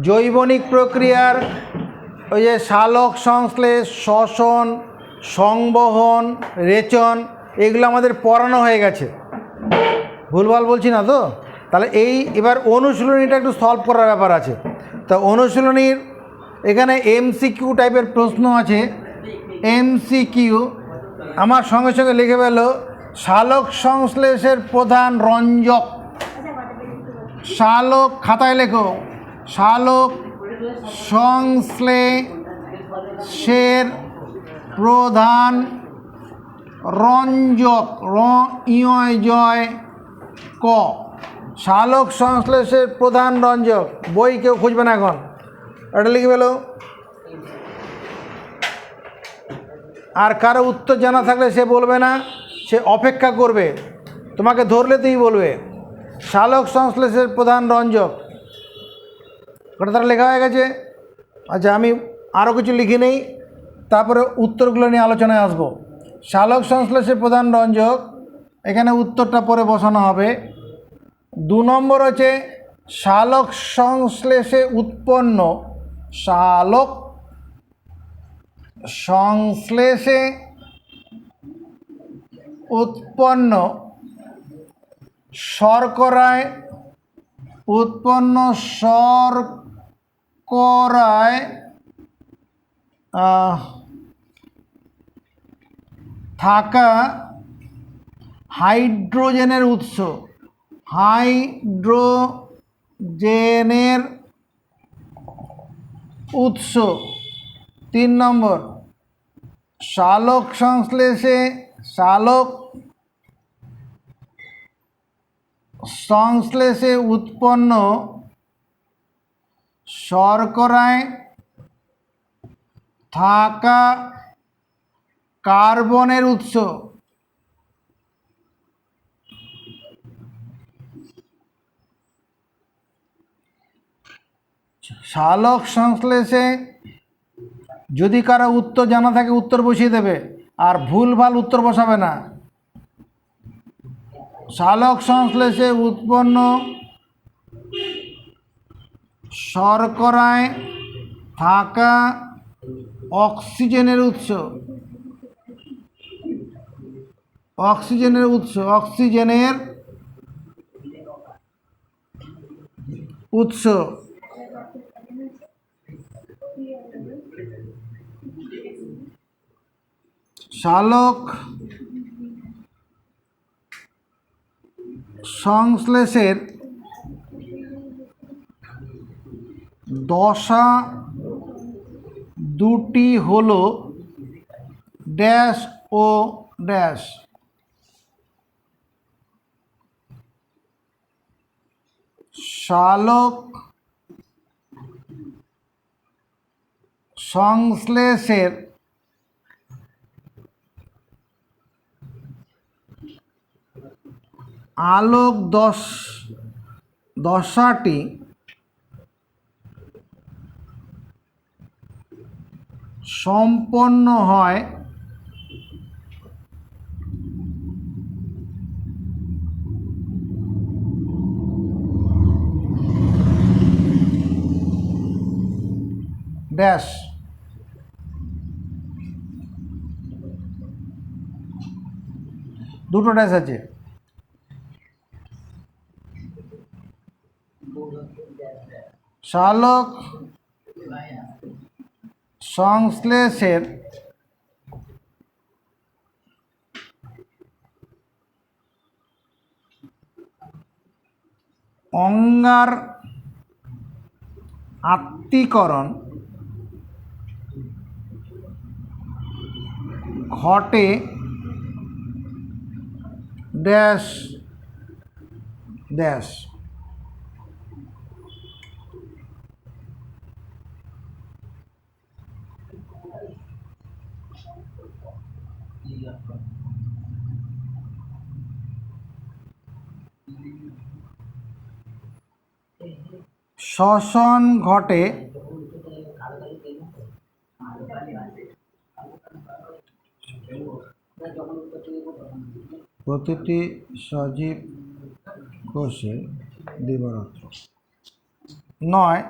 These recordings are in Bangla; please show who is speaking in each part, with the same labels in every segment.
Speaker 1: জৈবনিক প্রক্রিয়ার ওই যে সালোক সংশ্লেষ, শ্বসন, সংবহন, রেচন, এগুলো আমাদের পড়ানো হয়ে গেছে, ভুলভাল বলছি না তো? তাহলে এবার অনুশীলনীটা একটু সলভ করার ব্যাপার আছে। তা অনুশীলনীর এখানে এমসিকিউ টাইপের প্রশ্ন আছে। এমসিকিউ আমার সঙ্গে সঙ্গে লিখে পেল সালোক সংশ্লেষের প্রধান রঞ্জক। সালোক, খাতায় লেখো, সালোক সংশ্লেষের প্রধান রঞ্জক, জয় ক। সালোক সংশ্লেষের প্রধান রঞ্জক, বই কেউ খুঁজবে না এখন, এটা লিখে পেল। আর কারো উত্তর জানা থাকলে সে বলবে না, সে অপেক্ষা করবে, তোমাকে ধরলে তুমি বলবে সালোক সংশ্লেষের প্রধান রঞ্জক, ওটা তার লেখা হয়ে গেছে। আচ্ছা, আমি আরও কিছু লিখে নেই, তারপরে উত্তরগুলো নিয়ে আলোচনায় আসবো। সালোক সংশ্লেষের প্রধান রঞ্জক, এখানে উত্তরটা পরে বসানো হবে। 2 নম্বর হচ্ছে সালোক সংশ্লেষে উৎপন্ন, সালোক সংশ্লেষে উৎপন্ন শর্করায় থাকা হাইড্রোজেনের উৎস, হাইড্রোজেনের উৎস। 3 নম্বর সালোক সংশ্লেষে উৎপন্ন শর্করায় থাকা কার্বনের উৎস। সালোক সংশ্লেষে যদি কারো উত্তর জানা থাকে উত্তর বসিয়ে দেবে, আর ভুলভাল উত্তর বসাবে না। সালোক সংশ্লেষে উৎপন্ন শর্করায় থাকা অক্সিজেনের উৎস, অক্সিজেনের উৎস। সালোক সংশ্লেষের দশা দুটি হলো ড্যাশ ও ড্যাশ। সালোক সংশ্লেষের আলোক দশাটি সম্পন্ন হয় ড্যাশ। দুটো ড্যাশ আছে। সালোক সংশ্লেষের অঙ্গার আত্তীকরণ ঘটে ড্যাশ ড্যাশ। শ্বসন ঘটে প্রতিটি সজীব কোষে দিবারাত্র। 9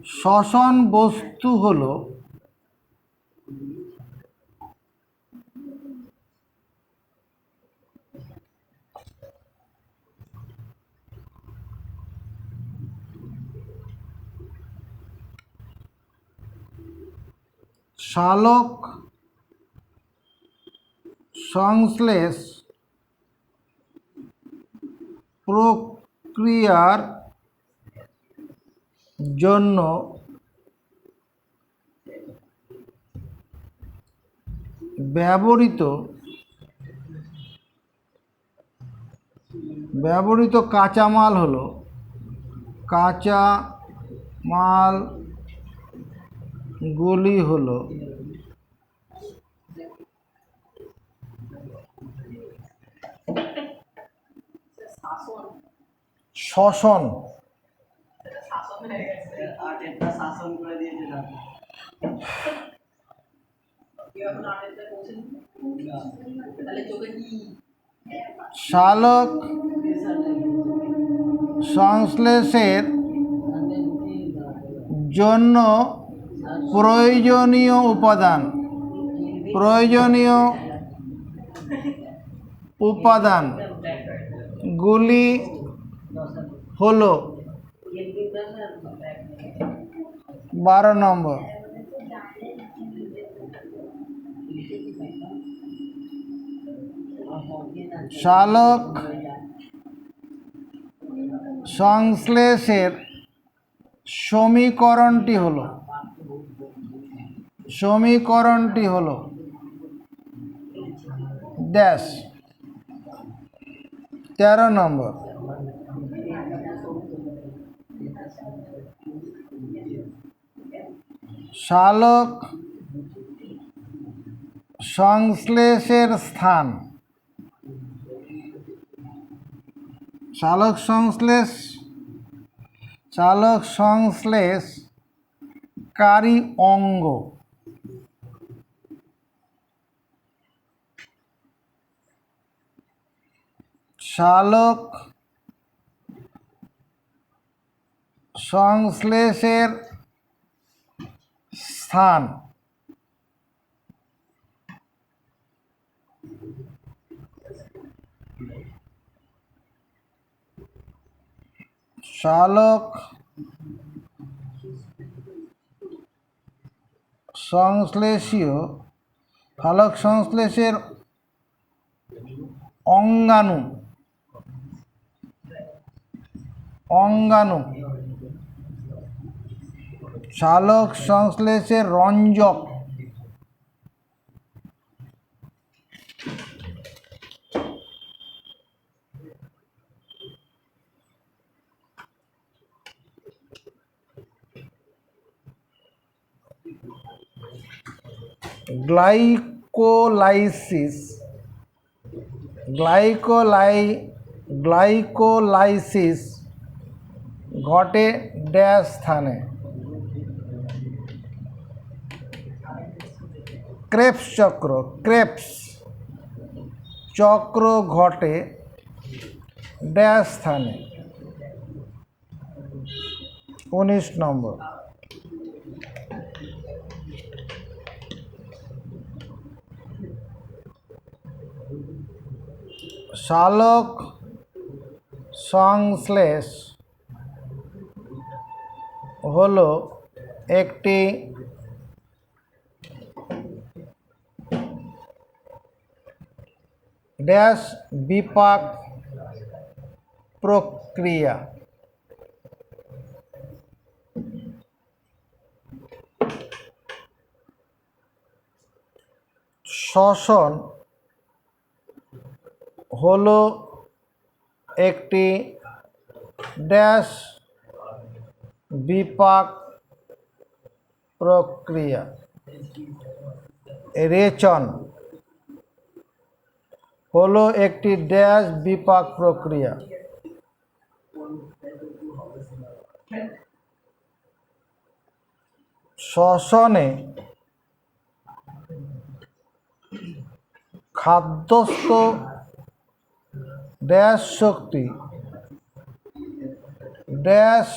Speaker 1: শ্বসন বস্তু হলো সালোক সংশ্লেষ প্রক্রিয়ার জন্য ব্যবহৃত কাঁচামাল হলো কাঁচামালগুলি হলো শ্বসন সালোক সংশ্লেষের জন্য প্রয়োজনীয় উপাদানগুলি হলো 12 নম্বর সালোক সংশ্লেষের সমীকরণটি হলো ড্যাশ 13 নম্বর সালোক সংশ্লেষের স্থান সালোক সংশ্লেষকারী অঙ্গ সালোক সংশ্লেষের স্থান সালোক সংশ্লেষের অঙ্গাণু সালোক সংশ্লেষের রঞ্জক গ্লাইকোলাইসিস ঘটে ড্যাশ স্থানে ক্রেবস চক্র ঘটে ড্যাশ স্থানে 19 নম্বর সালোক সংশ্লেষ হলো একটি ড্যাশ বিপাক প্রক্রিয়া শ্বসন হলো একটি ড্যাশ বিপাক প্রক্রিয়া রেচন হলো একটি ড্যাশ বিপাক প্রক্রিয়া শ্বসনে খাদ্যস্থ ড্যাশ শক্তি ড্যাশ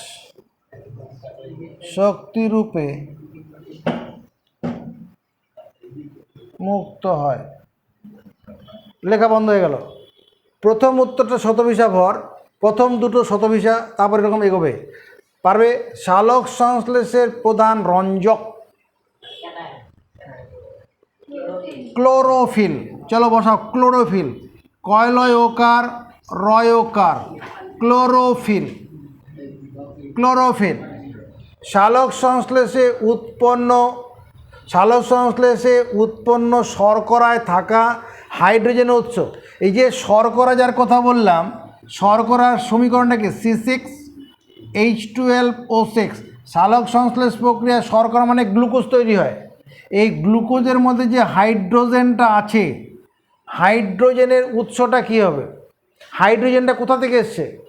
Speaker 1: শক্তিরূপে মুক্ত হয়। লেখা বন্ধ হয়ে গেল। প্রথম উত্তরটা শতভিসা ভর, প্রথম দুটো শতভিসা, তারপর এরকম এগোবে। পারবে? সালোক সংশ্লেষের প্রধান রঞ্জক ক্লোরোফিল। চলো বসাও ক্লোরোফিল। কয়লয় ওকার রয় ওকার ক্লোরোফিল। ক্লোরোফিল সালোক সংশ্লেষে উৎপন্ন শর্করায় থাকা হাইড্রোজেন উৎস। এই যে শর্করা যার কথা বললাম, শর্করার সমীকরণটা কি? C6H12O6। সালোক সংশ্লেষ প্রক্রিয়ায় শর্করা মানে গ্লুকোজ তৈরি হয়। এই গ্লুকোজের মধ্যে যে হাইড্রোজেনটা আছে, হাইড্রোজেনের উৎসটা কি হবে? হাইড্রোজেনটা কোথা থেকে এসছে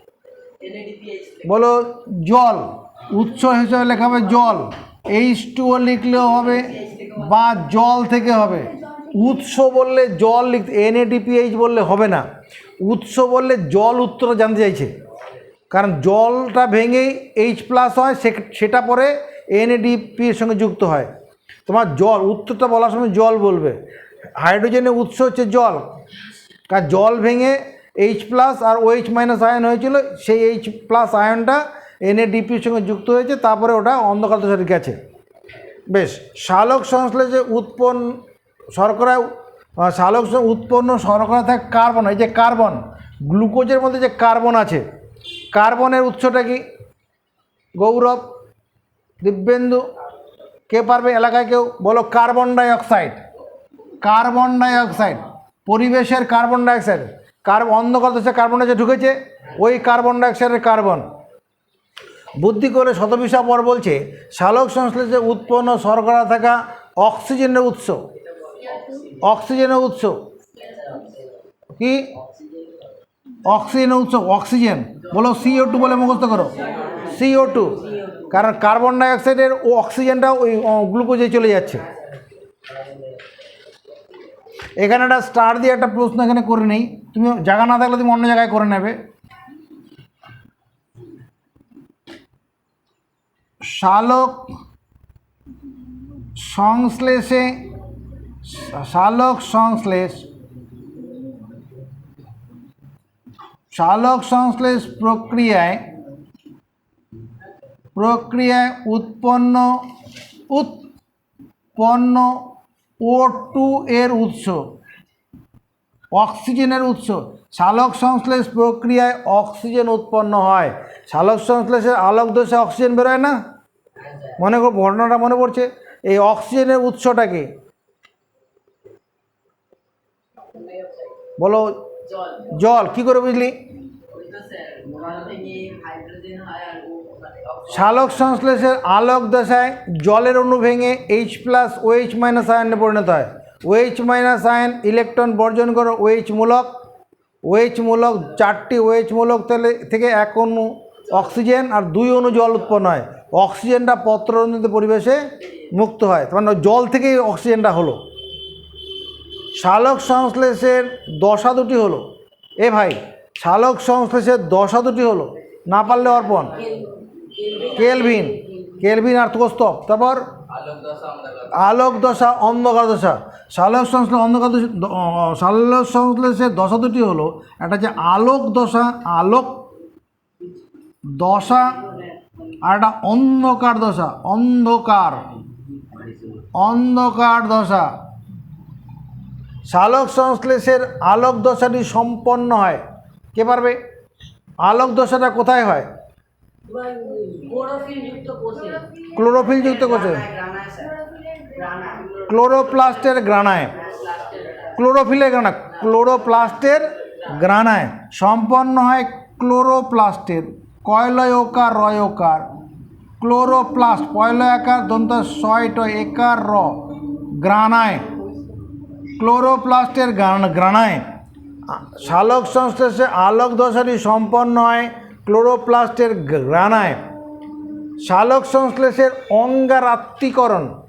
Speaker 1: বলো? জল। উৎস হিসেবে লেখা হবে জল, H2O লিখলেও হবে বা জল থেকে হবে। উৎস বললে জল লিখতে, NADPH বললে হবে না। উৎস বললে জল উত্তর জানতে চাইছে, কারণ জলটা ভেঙেই H+ হয়, সেটা পরে NADP এর সঙ্গে যুক্ত হয়। তোমার জল উত্তরটা বলার সময় জল বলবে। হাইড্রোজেনের উৎস হচ্ছে জল, কারণ জল ভেঙে H+ আর OH- আয়ন হয়েছিল, সেই H+ আয়নটা NADPর সঙ্গে যুক্ত হয়েছে, তারপরে ওটা অন্ধকার দশায় গেছে। বেশ। সালোক সংশ্লেষে উৎপন্ন শর্করা থাকে কার্বন। এই যে কার্বন, গ্লুকোজের মধ্যে যে কার্বন আছে, কার্বনের উৎসটা কি? গৌরব, দিব্যেন্দু, কে পারবে এলাকায় কেউ? বলো কার্বন ডাইঅক্সাইড। কার্বন ডাইঅক্সাইড পরিবেশের কার্বন ডাইঅক্সাইড। অন্ধকার দশায় কার্বন ডাইঅক্সাইড ঢুকেছে, ওই কার্বন ডাইঅক্সাইডের কার্বন। বুদ্ধি করে শতভিসা পর বলছে সালোক সংশ্লেষে উৎপন্ন শর্করা থাকা অক্সিজেনের উৎস। অক্সিজেনের উৎস কি? অক্সিজেনের উৎস অক্সিজেন। বলো CO2 বলে মুখস্থ করো। CO2, কারণ কার্বন ডাইঅক্সাইডের ও অক্সিজেনটা ওই গ্লুকোজে চলে যাচ্ছে। এখানে একটা স্টার দিয়ে একটা প্রশ্ন এখানে করে নেই, তুমি জায়গা না থাকলে তুমি অন্য জায়গায় করে নেবে। সালোক সংশ্লেষ প্রক্রিয়ায় উৎপন্ন O2 এর উৎস, অক্সিজেনের উৎস। সালোক সংশ্লেষ প্রক্রিয়ায় অক্সিজেন উৎপন্ন হয়। সালোক সংশ্লেষের আলোক দশা অক্সিজেন বেরোয় না? মনে করো, ঘটনাটা মনে পড়ছে। এই অক্সিজেনের উৎসটা কি বলো? জল। কি করে বুঝলি? সালোক সংশ্লেষের আলোক দশায় জলের অণু ভেঙে H+ OH- আয়নে পরিণত হয়। OH- আয়ন ইলেকট্রন বর্জন করে OH মূলক 4টি OH মূলক থেকে 1 অণু অক্সিজেন আর 2 অণু জল উৎপন্ন হয়। অক্সিজেনটা পত্ররঞ্জিত পরিবেশে মুক্ত হয়, মানে জল থেকেই অক্সিজেনটা হলো। সালোক সংশ্লেষের দশা দুটি হলো। এ ভাই, সালোক সংশ্লেষের দশা দুটি হলো, না পারলে অর্পণ। কেলভিন আর কৌস্তব। তারপর আলোক দশা, অন্ধকার দশা। সালোক সংশ্লেষের দশা দুটি হলো, একটা হচ্ছে আলোক দশা আর একটা অন্ধকার দশা। অন্ধকার দশা। সালোক সংশ্লেষের আলোক দশাটি সম্পন্ন হয়, কে পারবে? আলোক দশাটা কোথায় হয়? ক্লোরোফিল যুক্ত কোষে, ক্লোরোপ্লাস্টের গ্রানায়। ক্লোরোপ্লাস্টের গ্রানায় সম্পন্ন হয়। ক্লোরোপ্লাস্টের কয়লয় ওকার রয় ওকার ক্লোরোপ্লাস্ট, পয়লয় আকার দন্ত শয়ট একার র, গ্রানায়। ক্লোরোপ্লাস্টের গ্রানায় সালোক সংশ্লেষে আলোক দশাটি সম্পন্ন হয় ক্লোরোপ্লাস্টের গ্রানায়। সালোক সংশ্লেষের অঙ্গারাত্মীকরণ,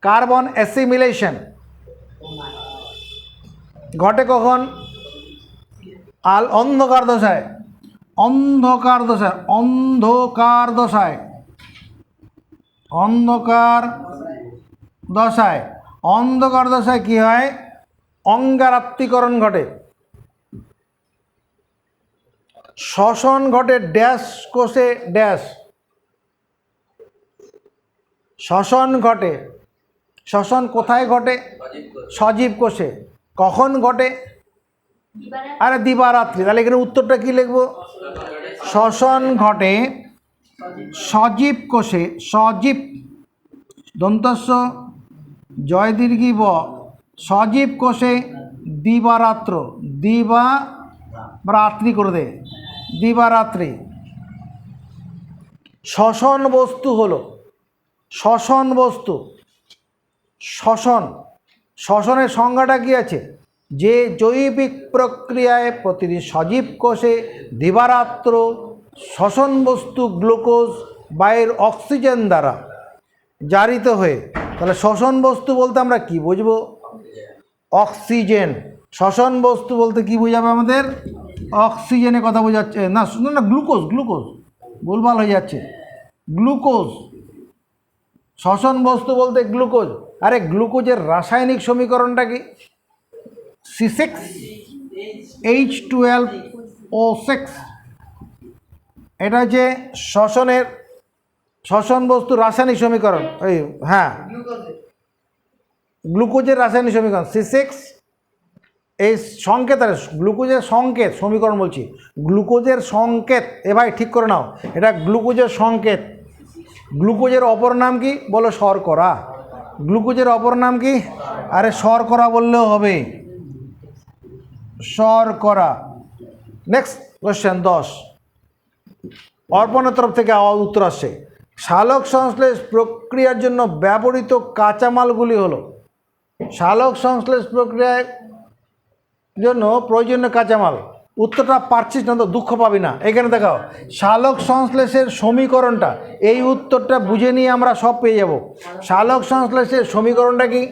Speaker 1: কার্বন অ্যাসিমিলেশন ঘটে কখন? অন্ধকার দশায়। অন্ধকার দশায়, অন্ধকার দশায় কি হয়? অঙ্গারাত্মীকরণ ঘটে, শ্বসন ঘটে ড্যাশ কোষে ড্যাশ, শ্বসন ঘটে। শ্বসন কোথায় ঘটে? সজীব কোষে। কখন ঘটে? আরে দিবারাত্রি। তাহলে এখানে উত্তরটা কি লিখব? শ্বসন ঘটে সজীব কোষে, সজীব দন্তস্য জয় দীর্ঘী ব, সজীব কোষে দিবারাত্র, দিবা রাত্রি করে দে, দিবারাত্রি। শ্বসন বস্তু হলো, শ্বসন বস্তু, শ্বসন, শ্বসনের সংজ্ঞাটা কি আছে? যে জৈবিক প্রক্রিয়ায় প্রতিটি সজীব কোষে দিবারাত্র শ্বসন বস্তু গ্লুকোজ বায়ুর অক্সিজেন দ্বারা জারিত হয়ে। তাহলে শ্বসন বস্তু বলতে আমরা কি বুঝবো? অক্সিজেন। শ্বসন বস্তু বলতে কি বোঝাবে আমাদের? অক্সিজেনের কথা বোঝাচ্ছে না, না গ্লুকোজ, গ্লুকোজ ভুলভাল হয়ে যাচ্ছে, গ্লুকোজ। শ্বসন বস্তু বলতে গ্লুকোজ। আরে গ্লুকোজের রাসায়নিক সমীকরণটা কি? C6H12O6। এটা হচ্ছে শ্বসনের, শ্বসন বস্তুর রাসায়নিক সমীকরণ। এই হ্যাঁ, গ্লুকোজের রাসায়নিক সমীকরণ C6। এই সংকেত, আর গ্লুকোজের সংকেত সমীকরণ বলছি, গ্লুকোজের সংকেত। এ ভাই ঠিক করে নাও, এটা গ্লুকোজের সংকেত। গ্লুকোজের অপর নাম কি বলো? শর্করা। গ্লুকোজের অপর নাম কি? আরে শর্করা বললেও হবে, শর্করা। নেক্সট কোশ্চেন 10, অর্পণের তরফ থেকে উত্তর আসছে। সালোক সংশ্লেষ প্রক্রিয়ার জন্য ব্যবহৃত কাঁচামালগুলি হলো, সালোক সংশ্লেষ প্রক্রিয়ার জন্য প্রয়োজনীয় কাঁচামাল। উত্তরটা পারছিস না তো দুঃখ পাবি না, এখানে দেখাও সালোক সংশ্লেষের সমীকরণটা। এই উত্তরটা বুঝে নিয়ে আমরা সব পেয়ে যাব। সালোক সংশ্লেষের সমীকরণটা কি?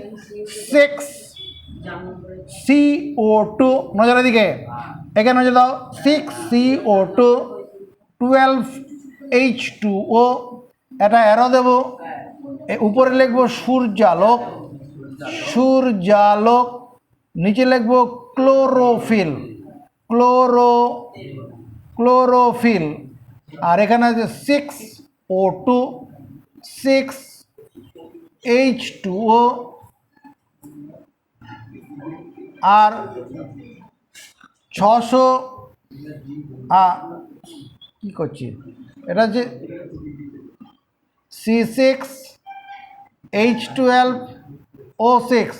Speaker 1: 6CO2, নজরের দিকে, এখানে নজর দাও, 6CO2 12H2O, এটা অ্যারো দেব, উপরে লিখব সূর্যালোক, সূর্যালোক, নিচে লিখব ক্লোরোফিল, ক্লোরোফিল। আর এখানে আছে 6O2 6H2O, আর 600 কি করছি, এটা হচ্ছে C6H12O6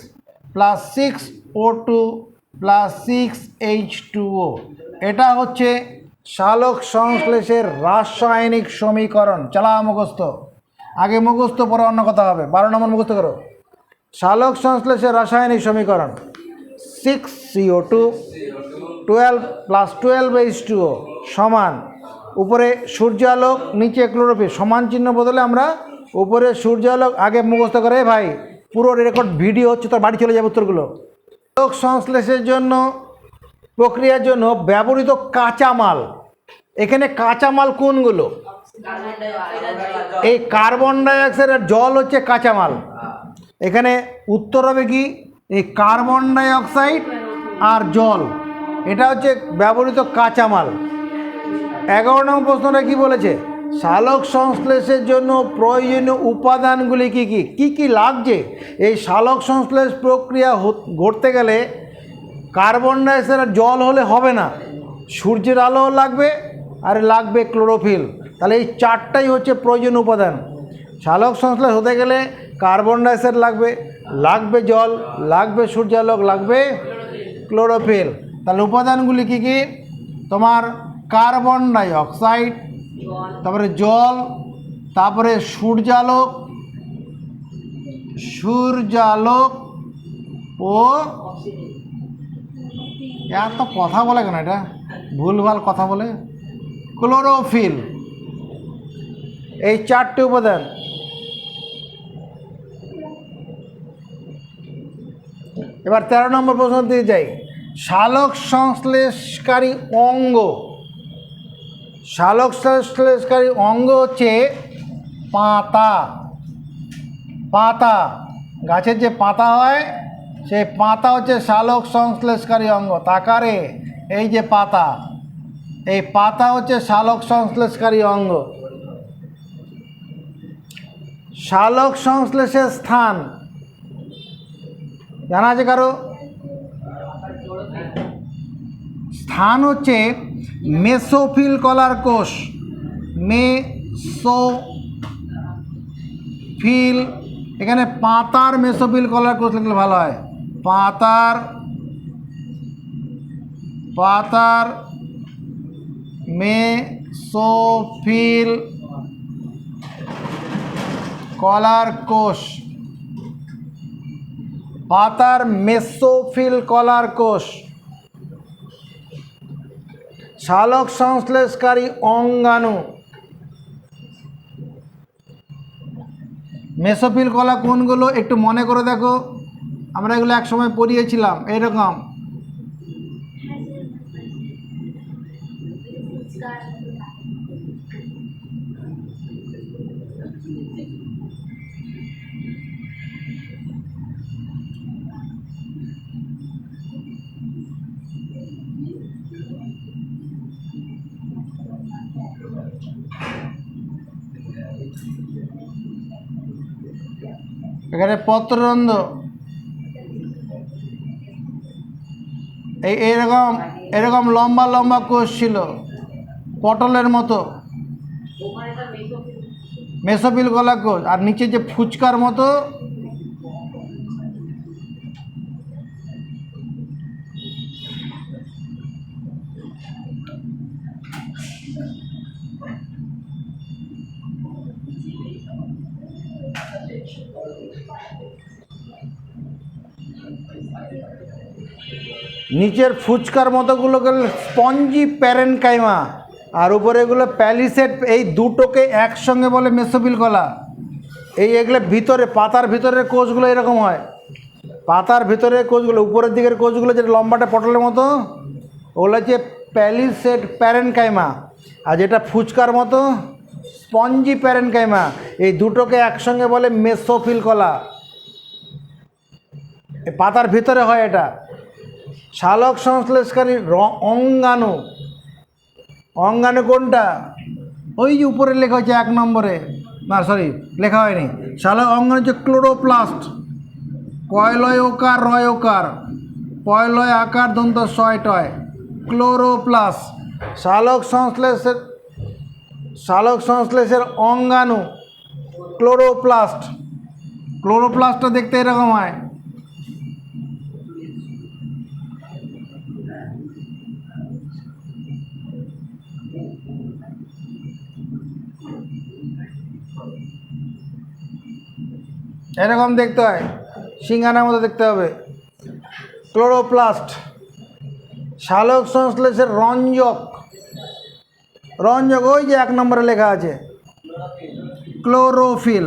Speaker 1: plus 6O2 plus 6H2O। এটা হচ্ছে সালোক সংশ্লেষের রাসায়নিক সমীকরণ। চালা মুখস্থ, আগে মুখস্থ পরে অন্য কথা হবে। 12 নম্বর মুখস্থ করো। সালোক সংশ্লেষের রাসায়নিক সমীকরণ 6CO2 12 প্লাস 12H2O সমান, উপরে সূর্যালোক নিচে ক্লোরোফিল, সমান চিহ্ন বদলে আমরা উপরে সূর্যালোক, আগে মুখস্থ করে ভাই, পুরো রেকর্ড ভিডিও হচ্ছে, তোর বাড়ি চলে যাবে উত্তরগুলো। সালোক সংশ্লেষের জন্য প্রক্রিয়ার জন্য ব্যবহৃত কাঁচামাল, এখানে কাঁচামাল কোনগুলো? এই কার্বন ডাইঅক্সাইড আর জল হচ্ছে কাঁচামাল। এখানে উত্তর হবে কি? এই কার্বন ডাইঅক্সাইড আর জল, এটা হচ্ছে ব্যবহৃত কাঁচামাল। 11 নম্বর প্রশ্নটা কি বলেছে? সালোক সংশ্লেষের জন্য প্রয়োজনীয় উপাদানগুলি কি কি? কি কি লাগছে? এই সালোক সংশ্লেষ প্রক্রিয়া ঘটতে গেলে কার্বন ডাইঅক্সাইড আর জল হলে হবে না, সূর্যের আলো লাগবে আর লাগবে ক্লোরোফিল। তাহলে এই চারটাই হচ্ছে প্রয়োজনীয় উপাদান। সালোক সংশ্লেষ হতে গেলে কার্বন ডাইঅক্সাইড লাগবে, লাগবে জল, লাগবে সূর্যালোক, লাগবে ক্লোরোফিল। তাহলে উপাদানগুলি কি কি? তোমার কার্বন ডাইঅক্সাইড, তারপরে জল, তারপরে সূর্যালোক, সূর্যালোক ও এত কথা বলে কেন, এটা ভুলভাল কথা বলে, ক্লোরোফিল। এই চারটে উপাদান। এবার 13 নম্বর প্রশ্ন দিয়ে যাই। সালোক সংশ্লেষকারী অঙ্গ, সালোক সংশ্লেষকারী অঙ্গ হচ্ছে পাতা। পাতা, গাছের যে পাতা হয় সেই পাতা হচ্ছে শালক সংশ্লেষকারী অঙ্গ। তাকারে এই যে পাতা, এই পাতা হচ্ছে শালক সংশ্লেষকারী অঙ্গ। শালক সংশ্লেষের স্থান জানা আছে কারো? স্থান হচ্ছে মেসোফিল কলার কোষ। মেসোফিল, এখানে পাতার মেসোফিল কলার কোষ লিখলে ভালো হয়। পাতার মেসোফিল কলার কোষ, পাতার মেসোফিল কলার কোষ। শালক সংশ্লেষকারী অঙ্গাণু। মেসোফিল কলা কোনগুলো একটু মনে করে দেখো, আমরা এগুলো এক সময় পড়িয়েছিলাম এরকম। এখানে পত্ররন্ধ্র, এরকম এরকম লম্বা লম্বা কোষ ছিল পটলের মতো, মেসোফিল কলা কোষ। আর নিচে যে ফুচকার মতো নিচের ফুচকার মতোগুলোকে স্পঞ্জি প্যারেনকাইমা, আর উপরে এগুলো প্যালিসেড। এই দুটোকে একসঙ্গে বলে মেসোফিল কলা। এগুলো ভিতরে, পাতার ভিতরের কোষগুলো এরকম হয়। পাতার ভিতরের কোষগুলো, উপরের দিকের কোষগুলো যেটা লম্বাটা পটলের মতো, ওগুলো হচ্ছে প্যালিসেড প্যারেনকাইমা। আর যেটা ফুচকার মতো স্পঞ্জি প্যারেনকাইমা। এই দুটোকে একসঙ্গে বলে মেসোফিল কলা। পাতার ভিতরে হয় এটা। শালক সংশ্লেষকারী অঙ্গাণু। অঙ্গাণু কোনটা? ওই যে উপরে লেখা হয়েছে 1 নম্বরে, না সরি লেখা হয়নি। শালক অঙ্গাণু হচ্ছে ক্লোরোপ্লাস্ট। কয়লয় ওকার রয় ওকার, পয়লয় আকার দন্ত শয় টয়, ক্লোরোপ্লাস্ট। শালক সংশ্লেষের অঙ্গাণু ক্লোরোপ্লাস্ট। ক্লোরোপ্লাস্টটা দেখতে এরকম হয়। এরকম দেখতে হয়, সিঙ্গানার মতো দেখতে হবে। ক্লোরোপ্লাস্ট। শালক সংশ্লেষের রঞ্জক। রঞ্জক ওই যে 1 নম্বরে লেখা আছে, ক্লোরোফিল।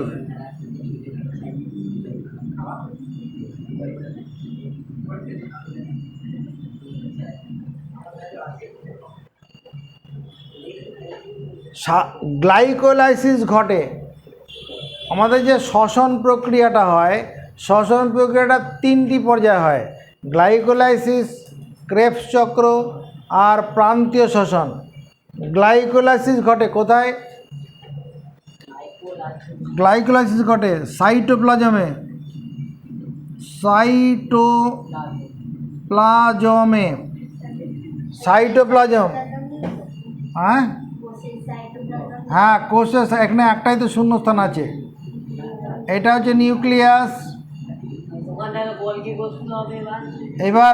Speaker 1: গ্লাইকোলাইসিস ঘটে। আমাদের যে শ্বসন প্রক্রিয়াটা হয়, শ্বসন প্রক্রিয়াটা 3টি পর্যায়ে হয়: গ্লাইকোলাইসিস, ক্রেবস চক্র আর প্রান্তীয় শ্বসন। গ্লাইকোলাইসিস ঘটে কোথায়? গ্লাইকোলাইসিস ঘটে সাইটোপ্লাজমে। সাইটোপ্লাজম। হ্যাঁ কোষে, এখানে একটাই তো শূন্যস্থান আছে। এটা হচ্ছে নিউক্লিয়াস। এবার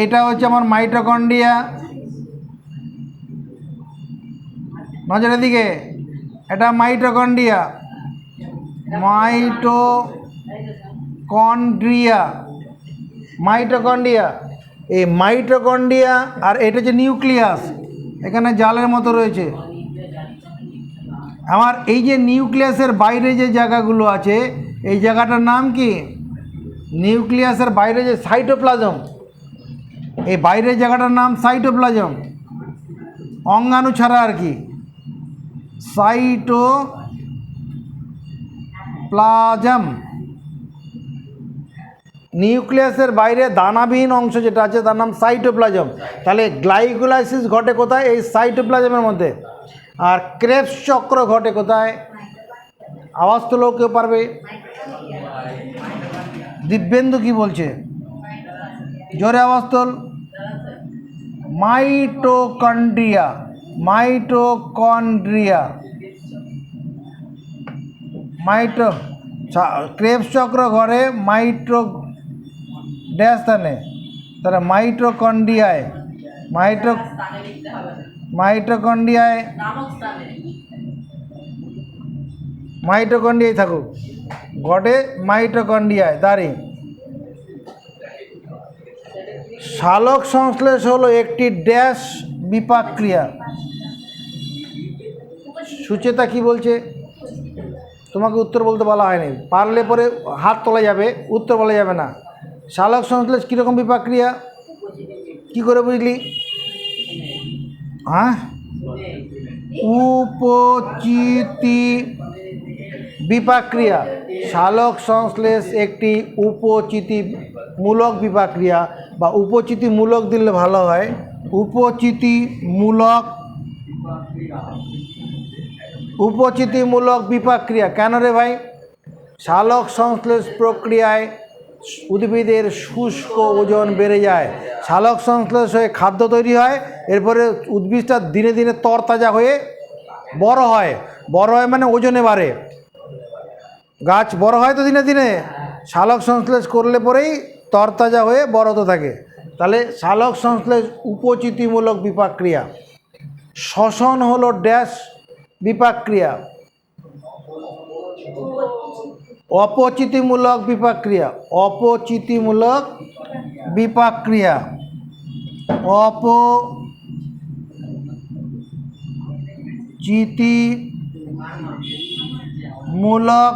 Speaker 1: এটা হচ্ছে আমার মাইটোকন্ড্রিয়া। নজরের দিকে, এটা মাইটোকন্ড্রিয়া। মাইটোকন্ড্রিয়া। এই মাইটোকন্ড্রিয়া আর এটা হচ্ছে নিউক্লিয়াস। এখানে জালের মতো রয়েছে। আমার এই যে নিউক্লিয়াসের বাইরে যে জায়গাগুলো আছে, এই জায়গাটার নাম কি? নিউক্লিয়াসের বাইরে যে সাইটোপ্লাজম, এই বাইরের জায়গাটার নাম সাইটোপ্লাজম। অঙ্গাণু ছাড়া আর কি, সাইটোপ্লাজম। নিউক্লিয়াসের বাইরে দানাবিহীন অংশ যেটা আছে তার নাম সাইটোপ্লাজম। তাহলে গ্লাইকোলাইসিস ঘটে কোথায়? এই সাইটোপ্লাজমের মধ্যে। আর ক্রেবস চক্র ঘটে কোথায়? আওয়াজ তোলো, কেউ পারবে? দিব্যেন্দু কি বলছে? জোরে আওয়াজ তোল। মাইটোকন্ড্রিয়া, মাইটোকন্ড্রিয়া, মাইটো ক্রেবস চক্র ঘরে ড্যাশ স্থানে, তাহলে মাইটোকন্ড্রিয়ায়, মাইটোকন্ড্রিয়ায়, মাইটোকন্ড্রিয়ায় থাকুক, ঘটে মাইটোকন্ড্রিয়ায়। দাঁড়ি সালোক সংশ্লেষ হলো একটি ড্যাশ বিপাক ক্রিয়া। সুচেতা কি বলছে? তোমাকে উত্তর বলতে বলা হয়নি, পারলে পরে হাত তোলা যাবে, উত্তর বলা যাবে না। সালোক সংশ্লেষ কীরকম বিপাক ক্রিয়া? কী করে বুঝলি? হ্যাঁ, উপচিতি বিপাক ক্রিয়া। সালোক সংশ্লেষ একটি উপচিতিমূলক বিপাক ক্রিয়া, বা উপচিতিমূলক দিলে ভালো হয়, উপচিতিমূলক বিপাক ক্রিয়া। কেন রে ভাই? সালোক সংশ্লেষ প্রক্রিয়ায় উদ্ভিদের শুষ্ক ওজন বেড়ে যায়। সালোক সংশ্লেষ হয়ে খাদ্য তৈরি হয়, এরপরে উদ্ভিদটা দিনে দিনে তরতাজা হয়ে বড় হয়। বড় হয় মানে ওজনে বাড়ে, গাছ বড় হয় তো দিনে দিনে। সালোক সংশ্লেষ করলে পরেই তরতাজা হয়ে বড় হতে থাকে। তাহলে সালোক সংশ্লেষ উপচিতিমূলক বিপাক ক্রিয়া। শ্বসন হলো ড্যাশ বিপাক ক্রিয়া, অপচিতিমূলক বিপাক ক্রিয়া। অপচিতিমূলক বিপাক ক্রিয়া, অপচিতিমূলক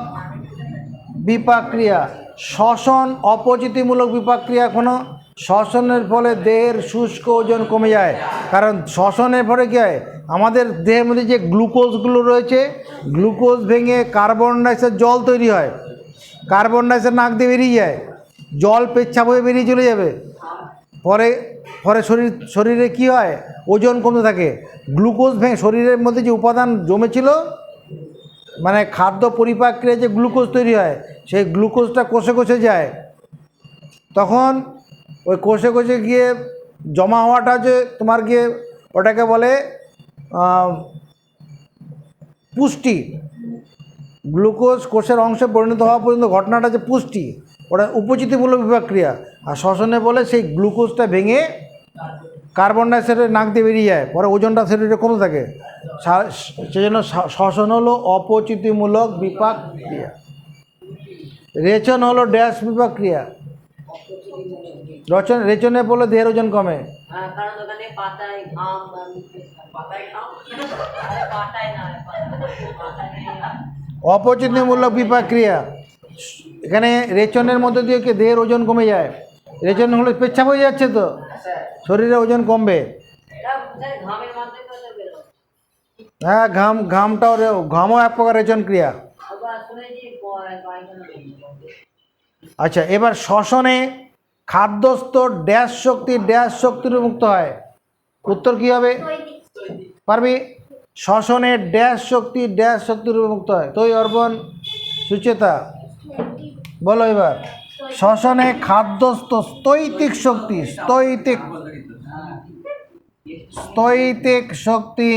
Speaker 1: বিপাক ক্রিয়া। শ্বসন অপচিতিমূলক বিপাক ক্রিয়া। কোনো শ্বসনের ফলে দেহের শুষ্ক ওজন কমে যায়। কারণ শ্বসনের ফলে কী হয়, আমাদের দেহের মধ্যে যে গ্লুকোজগুলো রয়েছে, গ্লুকোজ ভেঙে কার্বন ডাইঅক্সাইড জল তৈরি হয়। কার্বন ডাইঅক্সাইড নাক দিয়ে বেরিয়ে যায়, জল পেচ্ছাপ হয়ে বেরিয়ে চলে যাবে। পরে শরীরে কি হয়, ওজন কমতে থাকে। গ্লুকোজ ভেঙে শরীরের মধ্যে যে উপাদান জমেছিল, মানে খাদ্য পরিপাক ক্রিয়ায় যে গ্লুকোজ তৈরি হয়, সেই গ্লুকোজটা কোষে কোষে যায়। তখন ওই কোষে কোষে গিয়ে জমা হওয়াটা যে তোমার গিয়ে ওটাকে বলে পুষ্টি। গ্লুকোজ কোষের অংশে পরিণত হওয়া পর্যন্ত ঘটনাটা যে পুষ্টি, ওটা উপচিতিমূলক বিপাক ক্রিয়া। আর শ্বসনে বলে সেই গ্লুকোজটা ভেঙে কার্বন ডাইঅক্সাইডের নাক দিয়ে বেরিয়ে যায়, পরে ওজনটা শরীরে কমতে থাকে। সেজন্য শ্বসন হলো অপচিতিমূলক বিপাক ক্রিয়া। রেচন হলো ড্যাশ বিপাক ক্রিয়া। রেচনে বলে দেহের ওজন কমে। অপচিতিমূলক বিপাক ক্রিয়া, এখানে রেচনের মধ্যে দিয়ে কি দেহের ওজন কমে যায়। রেচন হলে পেচ্ছাপ হয়ে যাচ্ছে, তো শরীরে ওজন কমবে। হ্যাঁ, ঘামও এক প্রকার রেচন ক্রিয়া। আচ্ছা, এবার শ্বসনে খাদ্যস্থ ড্যাশ শক্তির মুক্ত হয়। উত্তর কি হবে? পারবি? শ্বসনে ড্যাশ শক্তির মুক্ত হয়। তুই অর্পণ, সুচেতা বলো এবার। শ্বসনে খাদ্যস্থ স্থৈতিক শক্তি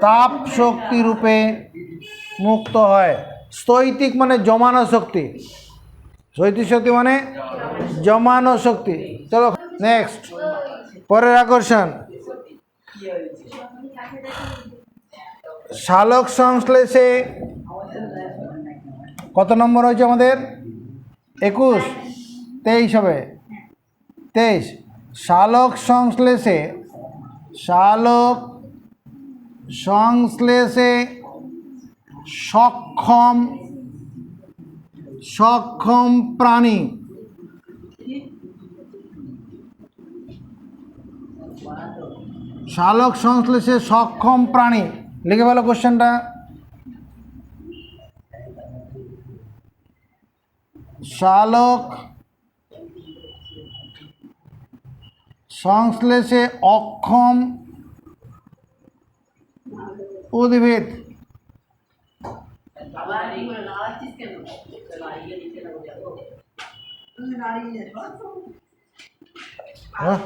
Speaker 1: তাপ শক্তি রূপে মুক্ত হয়। স্থৈতিক মানে জমানো শক্তি, স্থৈতিক শক্তি মানে জমানো শক্তি। চলো নেক্সট, পরের আকর্ষণ। সালোক সংশ্লেষে কত নম্বর হয়েছে আমাদের? 21, 23 হবে, 23। সালোক সংশ্লেষে সক্ষম প্রাণী। সালোক সংশ্লেষে সক্ষম প্রাণী, লিখে ফেলো কোশ্চেনটা। শালক সংশ্লেষে অক্ষম উদ্ভিদ। हाँ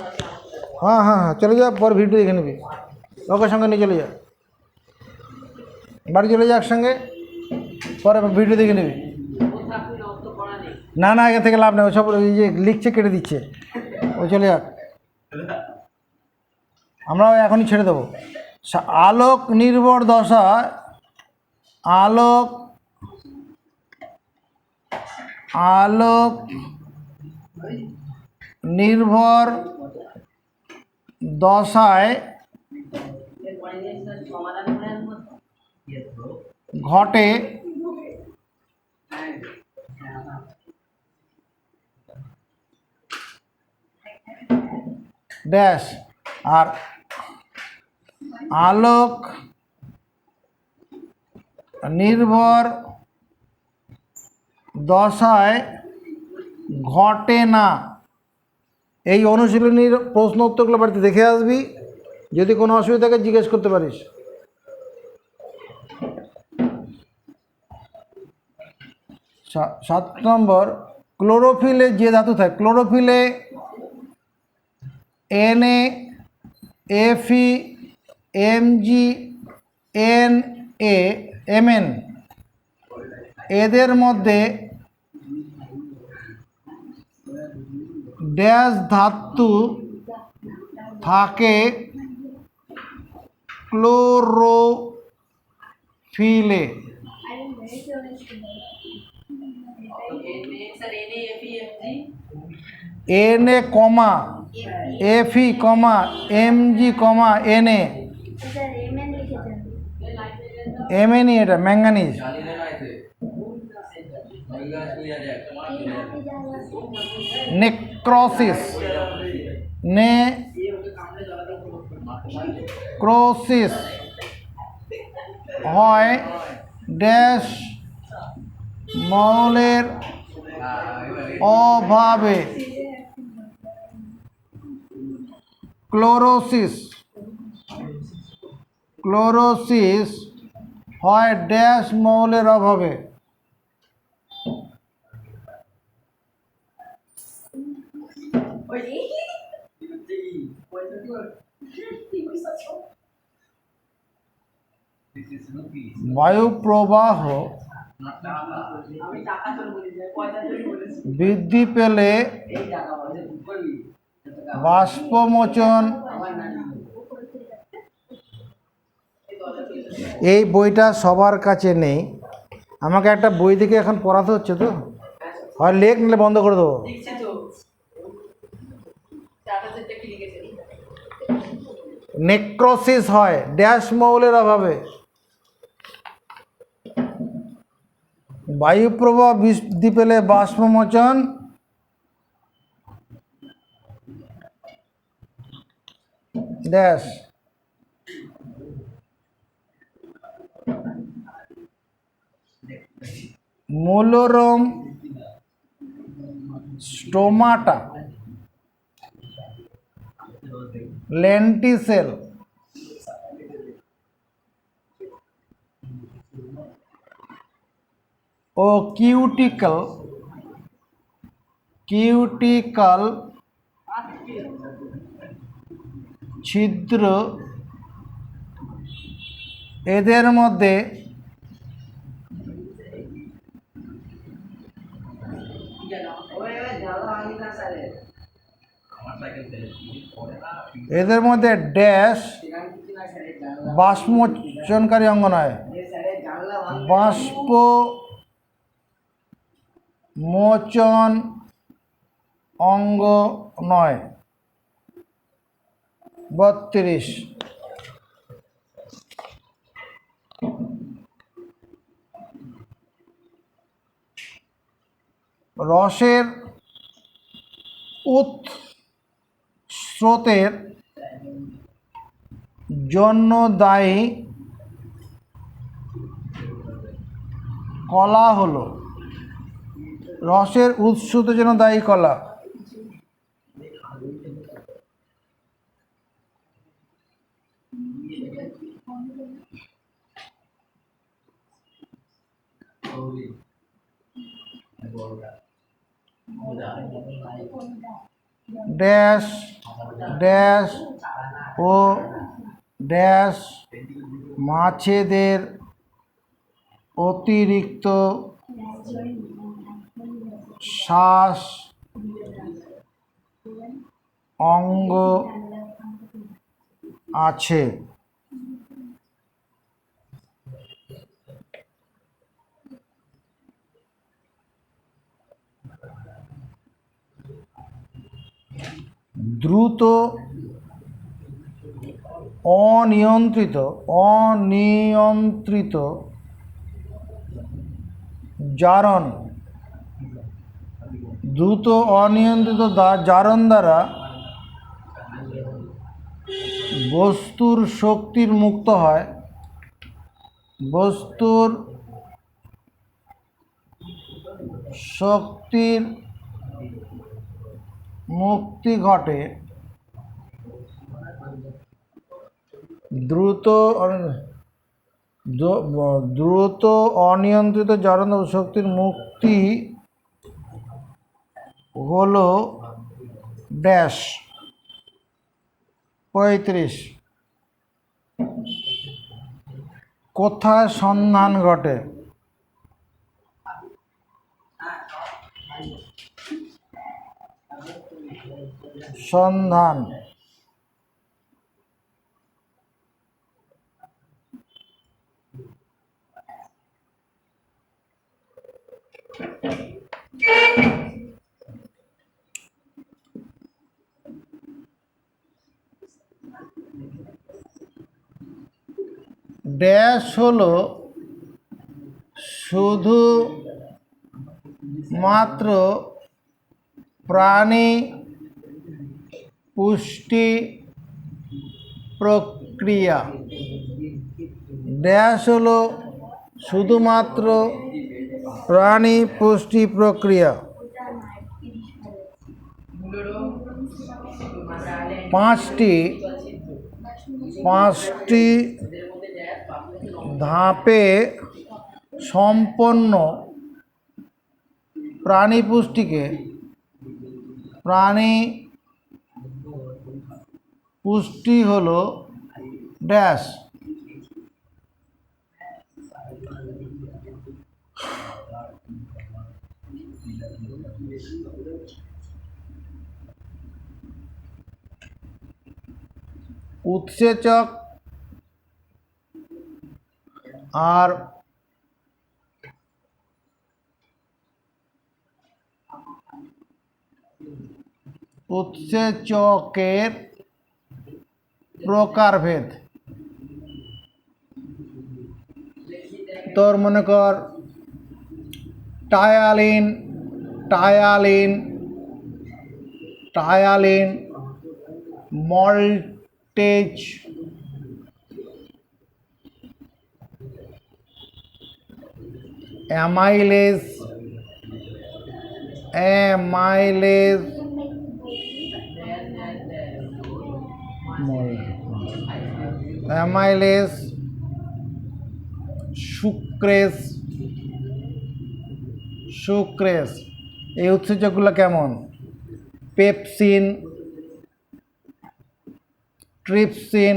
Speaker 1: हाँ हाँ हाँ चले जा पर भिडियो देखे निबी ओके संगे नहीं चले जा बाड़ी चले जा एकसंगे पर भिडियो देखे निबी ना ना आगे থেকে লাভ নেই সব যে লিখছে কেটে দিচ্ছে ও চলে যাক আমরা এখনই ছেড়ে দেবো। আলোক নির্ভর দশা আলোক আলোক নির্ভর দশায় ঘটে ড্যাশ আর আলোক নির্ভর দশায় ঘটে না। এই অনুশীলনীর প্রশ্ন উত্তরগুলো বাড়িতে দেখে আসবি, যদি কোনো অসুবিধা থাকে জিজ্ঞেস করতে পারিস। 7 নম্বর ক্লোরোফিলে যে ধাতু থাকে ক্লোরোফিলে Na, Fe, Mg, Na, Mn এদের মধ্যে ড্যাশ ধাতু থাকে ক্লোরোফিলে। Na কমা Fe কমা Mg কমা Na Mn এটা ম্যাঙ্গানিজ। নেক্রোসিস নেক্রোসিস হয় ড্যাশ মৌলের অভাবে। ক্লোরোসিস ক্লোরোসিস হয় ড্যাশ মৌলের অভাবে। বায়ু প্রবাহ বৃদ্ধি পেলে বাষ্পমোচন। এই বইটা সবার কাছে নেই, আমাকে একটা বই থেকে এখন পড়াতে হচ্ছে, তো হয় লেখ নিলে বন্ধ করে দেবো। নেক্রোসিস হয় ড্যাশ মৌলের অভাবে। বায়ু প্রবাহ বৃদ্ধি পেলে বাষ্পমোচন ড্যাশ মূলরম স্টোমাটা লেন্টিসেল ও কিউটিক্যাল ছিদ্র এদের মধ্যে ড্যাশ বাষ্পমোচনকারী অঙ্গ নয়। বাষ্পমোচন অঙ্গ নয়। 32 রসের স্রোতের জন্য দায়ী কলা হলো রসের উৎসের জন্য দায়ী কলা। ড্যাশ ড্যাশ ও ড্যাশ মাছেদের অতিরিক্ত শ্বাস অঙ্গ আছে। দ্রুত অনিয়ন্ত্রিত জারণ দ্বারা বস্তুর শক্তির মুক্ত হয়, বস্তুর শক্তির মুক্তি ঘটে। দ্রুত অনিয়ন্ত্রিত জারণ শক্তির মুক্তি হলো ড্যাশ। 35 কোথায় সন্ধান ঘটে? সন্ধান ড্যাশ হলো শুধু মাত্র প্রাণী পুষ্টি প্রক্রিয়া। ড্যাশ হলো শুধুমাত্র প্রাণী পুষ্টি প্রক্রিয়া। 5টি ধাপে সম্পন্ন প্রাণী পুষ্টি হলো ড্যাশ। উৎসেচক আর উৎসেচকের প্রকারভেদ। তোর মনে কর টায়ালিন মল্টেজ অ্যামাইলেজ সুক্রেস। এই উৎসেচকগুলো কেমন? Pepsin, trypsin,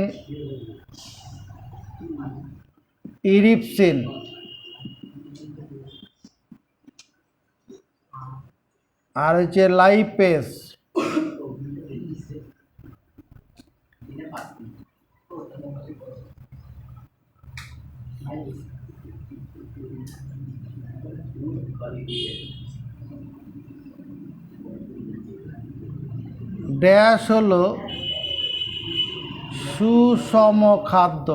Speaker 1: ইরিপসিন। আর হচ্ছে লাইপেস। ড্যাশ হলো সুষম খাদ্য।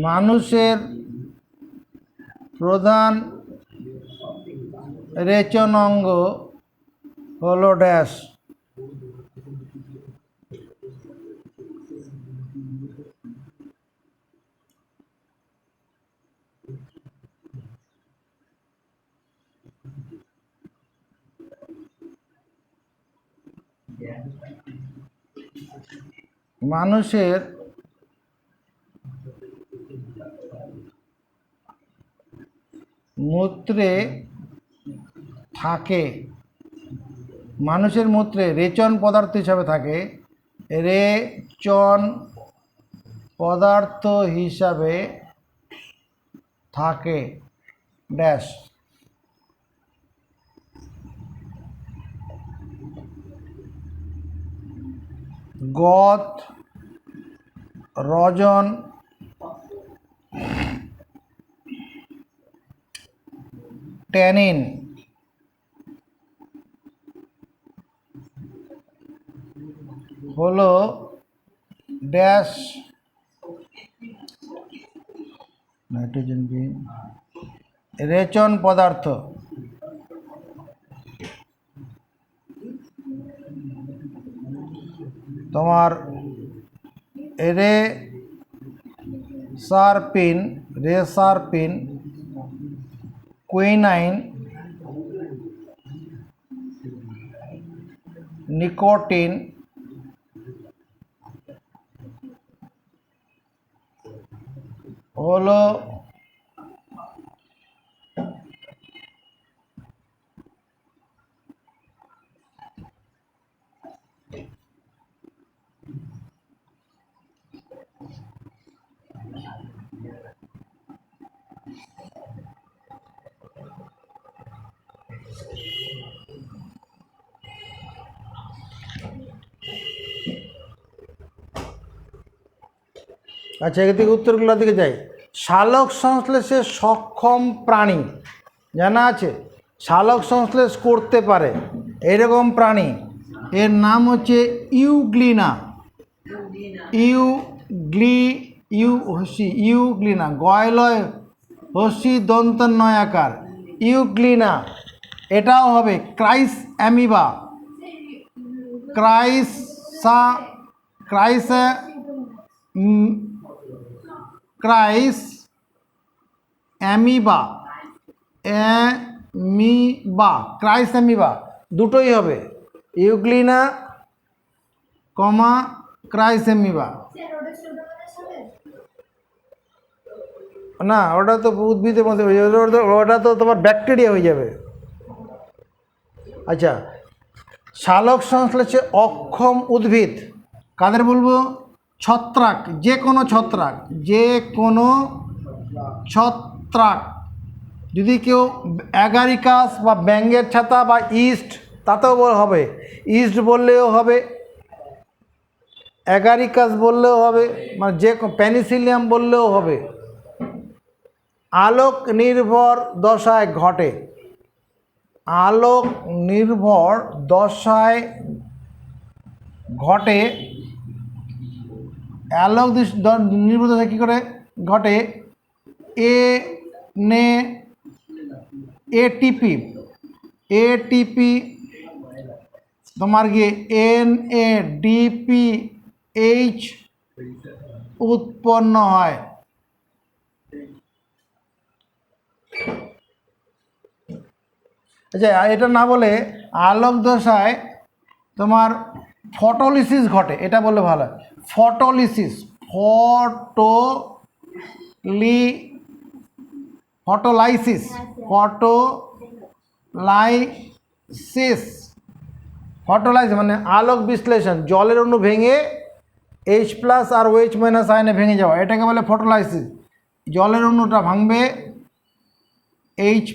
Speaker 1: মানুষের প্রধান রেচন অঙ্গ হলো ড্যাশ। মানুষের মূত্রে থাকে, মানুষের মূত্রে রেচন পদার্থ হিসাবে থাকে, রেচন পদার্থ হিসাবে থাকে ড্যাশ গত, রজন, ট্যানিন, হলো ড্যাশ নাইট্রোজেন রেচন পদার্থ। তোমার রেসারপিন, কুইনাইন, নিকোটিন, হলো আচ্ছা, এখান থেকে উত্তরগুলোর দিকে যাই। সালোক সংশ্লেষে সক্ষম প্রাণী জানা আছে, সালোক সংশ্লেষ করতে পারে এরকম প্রাণী, এর নাম হচ্ছে ইউগ্লিনা। ইউগ্লিনা, গয়লয় হসি দন্ত নয়াকার, ইউগ্লিনা। এটাও হবে ক্রাইস অ্যামিবা, ক্রাইস অ্যামিবা, ক্রাইস অ্যামিবা দুটোই হবে, ইউগ্লিনা কমা ক্রাইস অ্যামিবা। না, ওটা তো উদ্ভিদের মধ্যে হয়ে যাবে, ওটা তো তোমার ব্যাকটেরিয়া হয়ে যাবে। আচ্ছা, সালোক সংশ্লেষে অক্ষম উদ্ভিদ কাদের বলবো? ছত্রাক, যে কোনো ছত্রাক। যদি কেউ অ্যাগারিকাস বা ব্যাঙের ছাতা বা ইস্ট, তাতেও হবে, ইস্ট বললেও হবে, অ্যাগারিকাস বললেও হবে, মানে যে পেনিসিলিয়াম বললেও হবে। আলোক নির্ভর দশায় ঘটে, আলোক নির্ভর দশায় ঘটে। আলোক নির্ভর দশায় কী করে ঘটে? এটিপি তোমার গিয়ে NADPH উৎপন্ন হয়। আচ্ছা, এটা না বলে আলোক দশায় তোমার ফটোলিসিস ঘটে, এটা বললে ভালো হয়। ফটোলাইসিস মানে আলোক বিশ্লেষণ, জলের অণু ভেঙে H+ আর OH- আয়নে ভেঙে যাওয়া, এটাকে বলে ফটোলাইসিস। জলের অণুটা ভাঙবে H+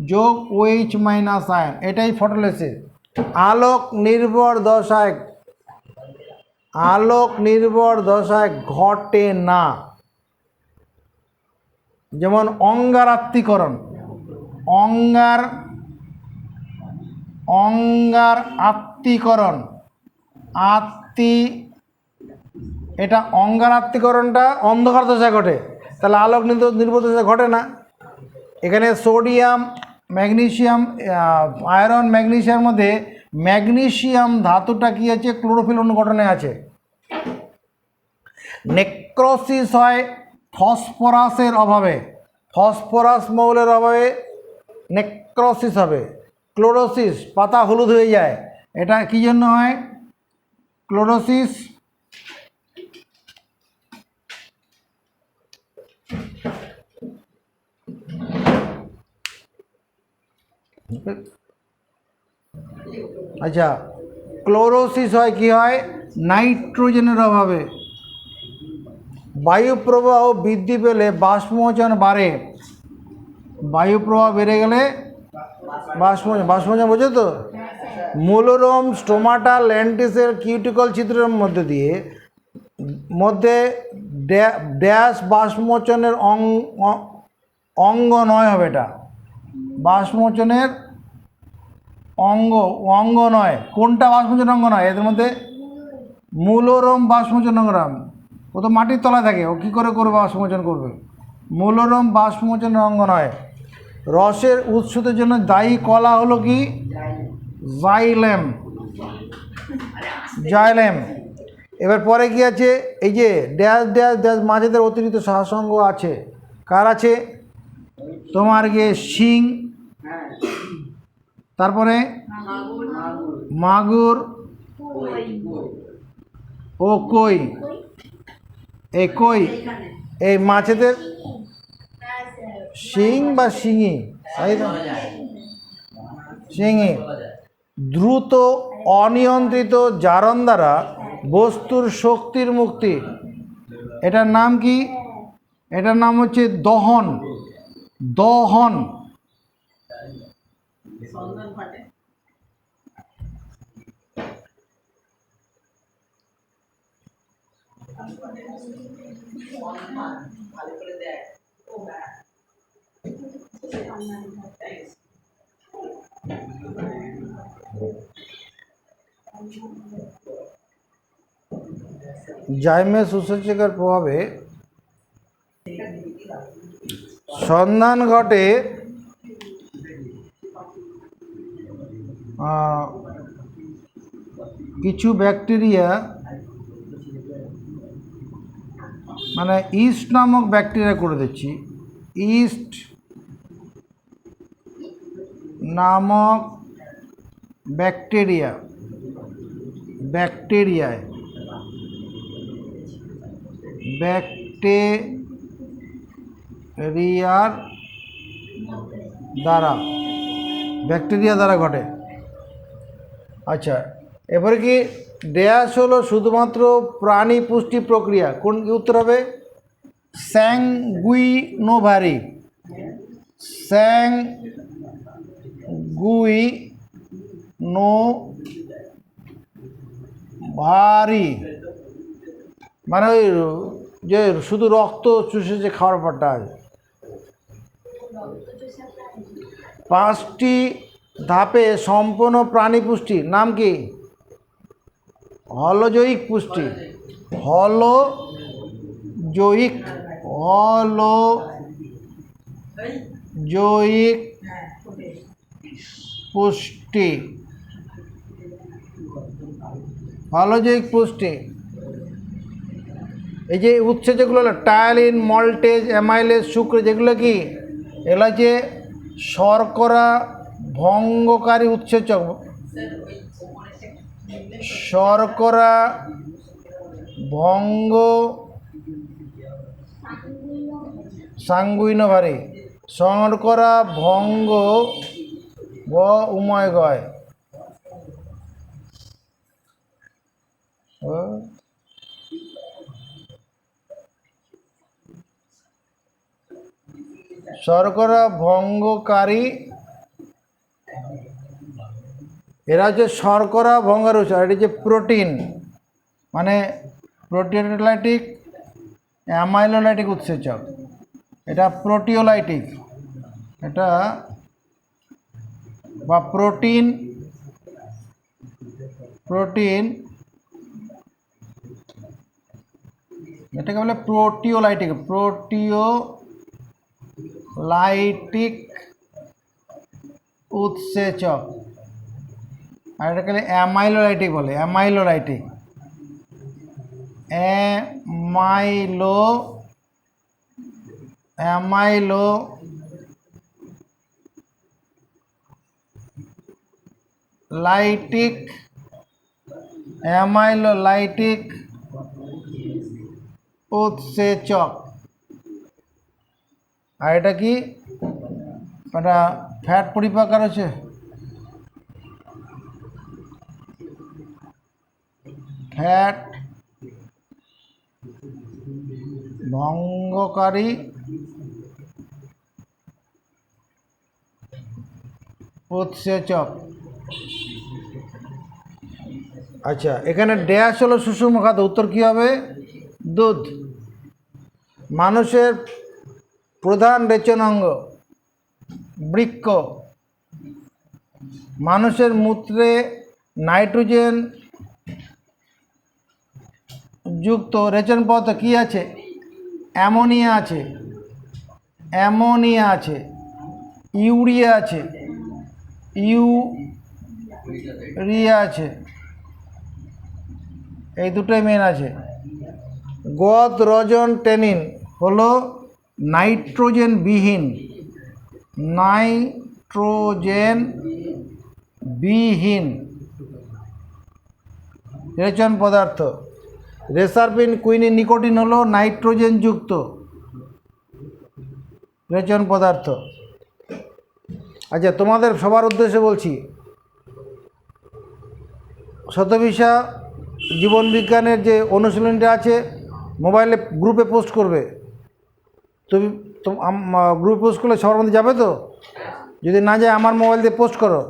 Speaker 1: যোগ OH- আয়ন, এটাই ফটোলাইসিস। আলোক নির্ভর দশায় ঘটে না, যেমন অঙ্গারাত্মীকরণ, এটা অঙ্গারাত্মীকরণটা অন্ধকার দশায় ঘটে, তাহলে আলোক নির্ভর দশায় ঘটে না। এখানে সোডিয়াম, ম্যাগনেসিয়াম, আয়রন, ম্যাগনেসিয়ামের মধ্যে ম্যাগনেসিয়াম ধাতুটা কি আছে? ক্লোরোফিল অণু গঠনে আছে। নেক্রোসিস হয় ফসফরাসের অভাবে, ফসফরাস মৌলের অভাবে নেক্রোসিস হবে। ক্লোরোসিস, পাতা হলুদ হয়ে যায়, এটা কি জন্য হয়? ক্লোরোসিস, আচ্ছা ক্লোরোসিস হয় কি হয়? নাইট্রোজেনের অভাবে। বায়ু প্রবাহ বৃদ্ধি পেলে বাষ্পমোচন বাড়ে। বায়ু প্রবাহ বেড়ে গেলে বাষ্পমোচন বোঝো তো? মূলরোম স্টোমাটা ল্যান্টিসের কিউটিকল ছিদ্রের মধ্যে ড্যাশ বাষ্পমোচনের অঙ্গ নয় হবে। এটা বাষ্পমোচনের অঙ্গ নয়। কোনটা বাষ্পমোচনের অঙ্গ নয়? এদের মধ্যে মূলরোম বাষ্পমোচন অঙ্গ। ও তো মাটির তলায় থাকে, ও কী করে করবে বাষ্পমোচন করবে? মূলরোম বাষ্পমোচনের অঙ্গ নয়। রসের উৎসের জন্য দায়ী কলা হলো কি? জাইলেম। জাইলেম। এবার পরে কি আছে? এই যে ড্যাশ ড্যাশ ড্যাশ মাছেদের অতিরিক্ত সহাসঙ্গ আছে। কার আছে? তোমার গিয়ে শিং, তারপরে মাগুর ও কই। এই কই এই মাছেদের শিং বা শিঙি, শিঙি দ্রুত অনিয়ন্ত্রিত জারণ দ্বারা বস্তুর শক্তির মুক্তি। এটার নাম কি? এটার নাম হচ্ছে দহন। দহন। জাইমেস উৎসেচকের প্রভাবে সন্ধান ঘটে কিছু ব্যাকটেরিয়া, মানে ইস্ট নামক ব্যাকটেরিয়া করে দিচ্ছি। ইস্ট নামক ব্যাকটেরিয়ার দ্বারা ঘটে। আচ্ছা, এবারে কি ড্যাশ হলো শুধুমাত্র প্রাণী পুষ্টি প্রক্রিয়া? কোন কি উত্তর হবে? স্যাঙ্গুইনোভারি। স্যাঙ্গুইনোভারি মানে ওই যে শুধু রক্ত চুষে যে খাওয়ার ব্যাপারটা আছে। 5টি ধাপে সম্পন্ন প্রাণী পুষ্টি নাম কি? হলজৈক পুষ্টি। হলজৈক পুষ্টি। হলজৈক পুষ্টি। এই যে উৎসেচক যেগুলো হলো টায়ালিন, মল্টেজ, অ্যামাইলেজ, শুক্র, যেগুলো কি? এগুলো হচ্ছে শর্করা ভঙ্গকারী উৎসেচক। শর্করা ভঙ্গ সাঙ্গুইনোভারি। শর্করা ভঙ্গ উময়গয়। শর্করা ভঙ্গকারী, এরা হচ্ছে শর্করা ভঙ্গের উৎস। এটা হচ্ছে প্রোটিন, মানে প্রোটিওলাইটিক অ্যামাইলোলাইটিক উৎসেচক। এটা প্রোটিওলাইটিক, এটা বা প্রোটিন এটাকে বলে প্রোটিওলাইটিক উৎসেচক। আর এটাকে অ্যামাইলোলাইটিক বলে। অ্যামাইলোলাইটিক লাইটিক অ্যামাইলোলাইটিক উৎসেচক। আর এটা কি, এটা ফ্যাট পরিপাকার হচ্ছে, ফ্যাট ভঙ্গকারী উৎসেচক। আচ্ছা, এখানে ড্যাশ হলো সুষম খাদ্য, উত্তর কী হবে? দুধ। মানুষের প্রধান রেচনাঙ্গ বৃক্ক। মানুষের মূত্রে নাইট্রোজেন যুক্ত রেচন পদার্থ কী আছে? অ্যামোনিয়া আছে, অ্যামোনিয়া আছে, ইউরিয়া আছে, ইউরিয়া আছে, এই দুটোই মেন আছে। গদ রজন টেনিন হলো নাইট্রোজেন বিহীন রেচন পদার্থ। রেসারপিন, কুইনিন, নিকোটিন হলো নাইট্রোজেন যুক্ত রেচন পদার্থ। আচ্ছা, তোমাদের সবার উদ্দেশ্যে বলছি, শতবিশা জীবন বিজ্ঞানের যে অনুশীলনটা আছে মোবাইলে গ্রুপে পোস্ট করবে। তুমি গ্রুপে পোস্ট করলে সবার মধ্যে যাবে তো? যদি না যায় আমার মোবাইল দিয়ে পোস্ট করো,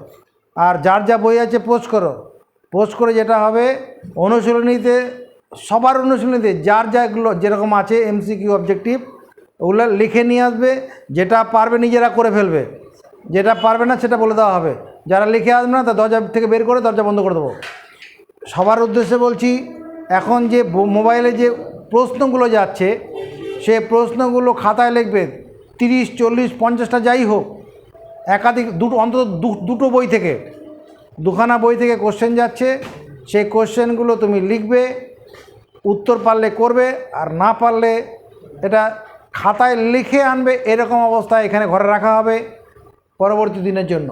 Speaker 1: আর যার যা বই আছে পোস্ট করো। পোস্ট করে যেটা হবে, অনুশীলনীতে সবার অনুশীলনীতে যার যাগুলো যেরকম আছে এমসিকিউ অবজেক্টিভ ওগুলো লিখে নিয়ে আসবে। যেটা পারবে নিজেরা করে ফেলবে, যেটা পারবে না সেটা বলে দেওয়া হবে। যারা লিখে আসবে না তা দরজা থেকে বের করে দরজা বন্ধ করে দেবো। সবার উদ্দেশ্যে বলছি, এখন যে মোবাইলে যে প্রশ্নগুলো যাচ্ছে সে প্রশ্নগুলো খাতায় লিখবে, 30, 40, 50টা যাই হোক, একাধিক অন্তত দুটো বই থেকে, দুখানা বই থেকে কোশ্চেন যাচ্ছে, সেই কোশ্চেনগুলো তুমি লিখবে, উত্তর পারলে করবে, আর না পারলে এটা খাতায় লিখে আনবে। এরকম অবস্থায় এখানে ঘরে রাখা হবে পরবর্তী দিনের জন্য।